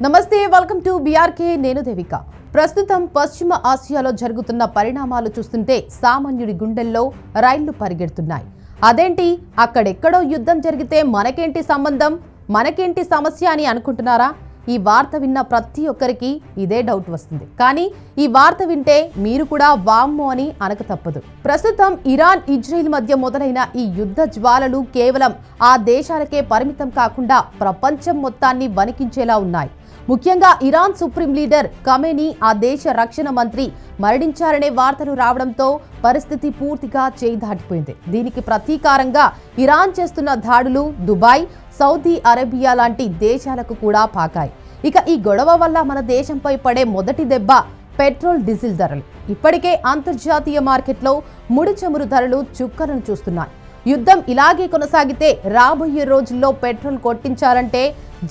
నమస్తే, welcome to BRK. నేను దేవిక. ప్రస్తుతం పశ్చిమ ఆసియాలో జరుగుతున్న పరిణామాలు చూస్తుంటే సామాన్యుడి గుండెల్లో రైళ్లు పరిగెడుతున్నాయి. అదేంటి, అక్కడెక్కడో యుద్ధం జరిగితే మనకేంటి సంబంధం, మనకేంటి సమస్య అని అనుకుంటున్నారా? ఈ వార్త విన్న ప్రతి ఒక్కరికి ఇదే డౌట్ వస్తుంది. కానీ ఈ వార్త వింటే మీరు కూడా వామ్మో అని అనక తప్పదు. ప్రస్తుతం ఇరాన్ ఇజ్రాయిల్ మధ్య మొదలైన ఈ యుద్ధ జ్వాలలు కేవలం ఆ దేశాలకే పరిమితం కాకుండా ప్రపంచం మొత్తాన్ని వణికించేలా ఉన్నాయి. ముఖ్యంగా ఇరాన్ సుప్రీం లీడర్ ఖమేనీ, ఆ దేశ రక్షణ మంత్రి మరణించారనే వార్తలు రావడంతో పరిస్థితి పూర్తిగా చేయి దాటిపోయింది. దీనికి ప్రతీకారంగా ఇరాన్ చేస్తున్న దాడులు దుబాయ్, సౌదీ అరేబియా లాంటి దేశాలకు కూడా పాకాయి. ఇక ఈ గొడవ వల్ల మన దేశంపై పడే మొదటి దెబ్బ పెట్రోల్, డీజిల్ ధరలు. ఇప్పటికే అంతర్జాతీయ మార్కెట్లో ముడి చమురు ధరలు చుక్కలను చూస్తున్నాయి. యుద్ధం ఇలాగే కొనసాగితే రాబోయే రోజుల్లో పెట్రోల్ కొట్టించాలంటే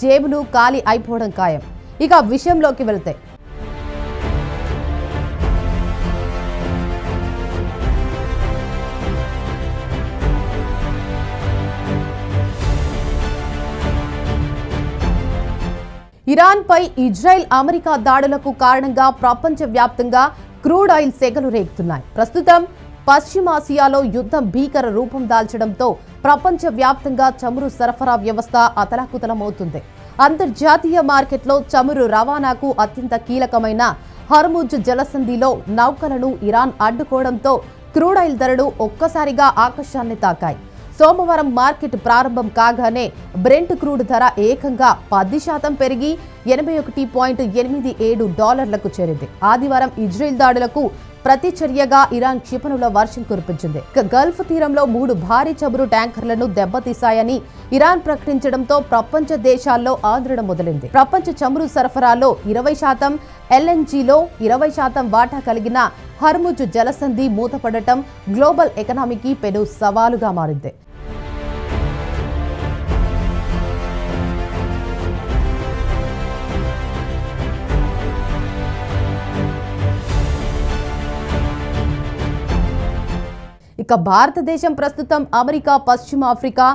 జేబులు ఖాళీ అయిపోవడం ఖాయం. ఇక విషయంలోకి వెళ్తే ఇరాన్ పై ఇజ్రాయెల్, అమెరికా దాడులకు కారణంగా ప్రపంచవ్యాప్తంగా క్రూడ్ ఆయిల్ సెగలు రేగుతున్నాయి. ప్రస్తుతం పశ్చిమాసియాలో యుద్ధం భీకర రూపం దాల్చడంతో ప్రపంచవ్యాప్తంగా చమురు సరఫరా వ్యవస్థ అతలాకుతలమవుతుంది. అంతర్జాతీయ మార్కెట్లో చమురు రవాణాకు అత్యంత కీలకమైన హర్ముజ్ జలసంధిలో నౌకలను ఇరాన్ అడ్డుకోవడంతో క్రూడ్ ఆయిల్ ధరలు ఒక్కసారిగా ఆకాశాన్ని తాకాయి. సోమవారం మార్కెట్ ప్రారంభం కాగానే బ్రెంట్ క్రూడ్ ధర ఏకంగా 10% పెరిగి $81.87 చేరింది. ఆదివారం ఇజ్రాయెల్ దాడులకు ప్రతిచర్యగా ఇరాన్ క్షిపణుల వర్షం కురిపించింది. గల్ఫ్ తీరంలో 3 భారీ చమురు ట్యాంకర్లను దెబ్బతీశాయని ఇరాన్ ప్రకటించడంతో ప్రపంచ దేశాల్లో ఆందోళన మొదలైంది. ప్రపంచ చమురు సరఫరాలో 20%, ఎల్ఎన్జీలో 20% వాటా కలిగిన హర్ముజ్ జలసంధి మూతపడటం గ్లోబల్ ఎకనామీకి పెను సవాలుగా మారింది. ఇక భారతదేశం ప్రస్తుతం అమెరికా, పశ్చిమ ఆఫ్రికా,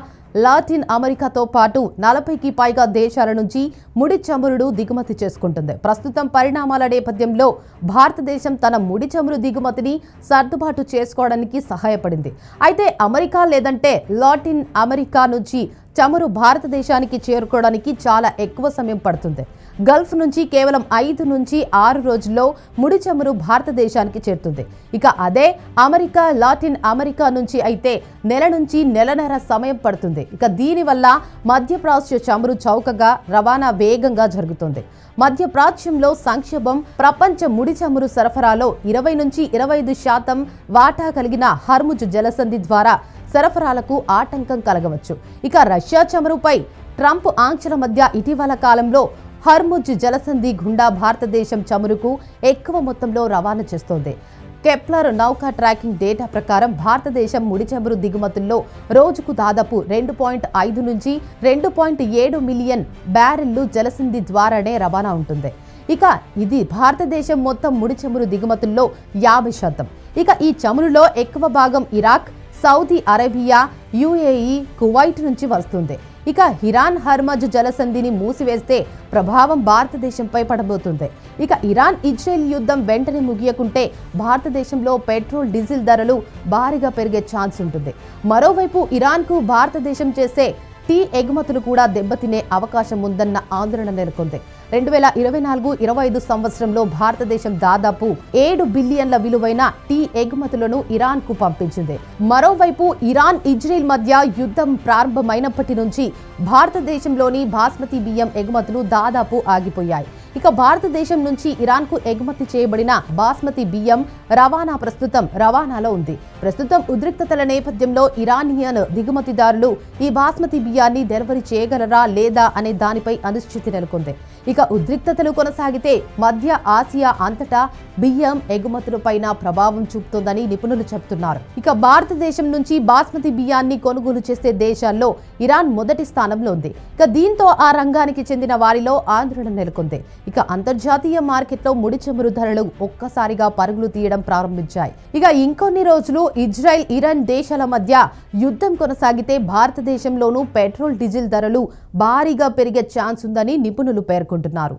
లాటిన్ అమెరికాతో పాటు 40కి పైగా దేశాల నుంచి ముడి చమురును దిగుమతి చేసుకుంటుంది. ప్రస్తుతం పరిణామాల నేపథ్యంలో భారతదేశం తన ముడి చమురు దిగుమతిని సర్దుబాటు చేసుకోవడానికి సహాయపడింది. అయితే అమెరికా లేదంటే లాటిన్ అమెరికా నుంచి చమురు భారతదేశానికి చేరుకోవడానికి చాలా ఎక్కువ సమయం పడుతుంది. గల్ఫ్ నుంచి కేవలం 5 నుంచి 6 రోజుల్లో ముడి చమురు భారతదేశానికి చేరుతుంది. ఇక అదే అమెరికా, లాటిన్ అమెరికా నుంచి అయితే నెల నుంచి నెలన్నర సమయం పడుతుంది. ఇక దీనివల్ల మధ్యప్రాచ్య చమురు చౌకగా, రవాణా వేగంగా జరుగుతుంది. మధ్యప్రాచ్యంలో సంక్షోభం ప్రపంచ ముడి చమురు సరఫరాలో 20 నుంచి 25% వాటా కలిగిన హర్ముజ్ జలసంధి ద్వారా సరఫరాలకు ఆటంకం కలగవచ్చు. ఇక రష్యా చమురుపై ట్రంప్ ఆంక్షల మధ్య ఇటీవల కాలంలో హర్ముజ్ జలసంధి గుండా భారతదేశం చమురుకు ఎక్కువ మొత్తంలో రవాణా చేస్తోంది. కెప్లర్ నౌకా ట్రాకింగ్ డేటా ప్రకారం భారతదేశం ముడి చమురు దిగుమతుల్లో రోజుకు దాదాపు 2.5 నుంచి 2.7 మిలియన్ బ్యారెళ్లు జలసంధి ద్వారానే రవాణా ఉంటుంది. ఇక ఇది భారతదేశం మొత్తం ముడి చమురు దిగుమతుల్లో 50%. ఇక ఈ చమురులో ఎక్కువ భాగం Iraq, Saudi Arabia, UAE, Kuwait నుంచి వస్తుంది. ఇక ఇరాన్ హర్ముజ్ జలసంధిని మూసివేస్తే ప్రభావం భారతదేశంపై పడబోతుంది. ఇక ఇరాన్ ఇజ్రాయెల్ యుద్ధం వెంటనే ముగియకుంటే భారతదేశంలో పెట్రోల్, డీజిల్ ధరలు భారీగా పెరిగే ఛాన్స్ ఉంటుంది. మరోవైపు ఇరాన్కు భారతదేశం చేసే టీ ఎగుమతులు కూడా దెబ్బతినే అవకాశం ఉందన్న ఆందోళన నెలకొంది. 2024-25 సంవత్సరంలో భారతదేశం దాదాపు 7 బిలియన్ల విలువైన టీ ఎగుమతులను ఇరాన్కు పంపించింది. మరోవైపు ఇరాన్ ఇజ్రాయెల్ మధ్య యుద్ధం ప్రారంభమైనప్పటి నుంచి భారతదేశంలోని బాస్మతి బియ్యం ఎగుమతులు దాదాపు ఆగిపోయాయి. ఇక భారతదేశం నుంచి ఇరాన్కు ఎగుమతి చేయబడిన బాస్మతి బియ్యం రవాణాలో ఉంది. ప్రస్తుతం ఉద్రిక్తతల నేపథ్యంలో ఇరానియన్ దిగుమతిదారులు ఈ బాస్మతి బియ్యాన్ని డెలివరీ చేయగలరా లేదా అనే దానిపై అనిశ్చితి నెలకొంది. ఇక ఉద్రిక్తతలు కొనసాగితే మధ్య ఆసియా అంతటా బియ్యం ఎగుమతులపైన ప్రభావం చూపుతోందని నిపుణులు చెబుతున్నారు. ఇక భారతదేశం నుంచి బాస్మతి బియ్యాన్ని కొనుగోలు చేసే దేశాల్లో ఇరాన్ మొదటి స్థానంలో ఉంది. ఇక దీంతో ఆ రంగానికి చెందిన వారిలో ఆందోళన నెలకొంది. ఇక అంతర్జాతీయ మార్కెట్లో ముడి చమురు ధరలు ఒక్కసారిగా పరుగులు తీయడం ప్రారంభించాయి. ఇక ఇంకొన్ని రోజులు ఇజ్రాయెల్, ఇరాన్ దేశాల మధ్య యుద్ధం కొనసాగితే భారతదేశంలోనూ పెట్రోల్, డీజిల్ ధరలు భారీగా పెరిగే ఛాన్స్ ఉందని నిపుణులు పేర్కొంటున్నారు.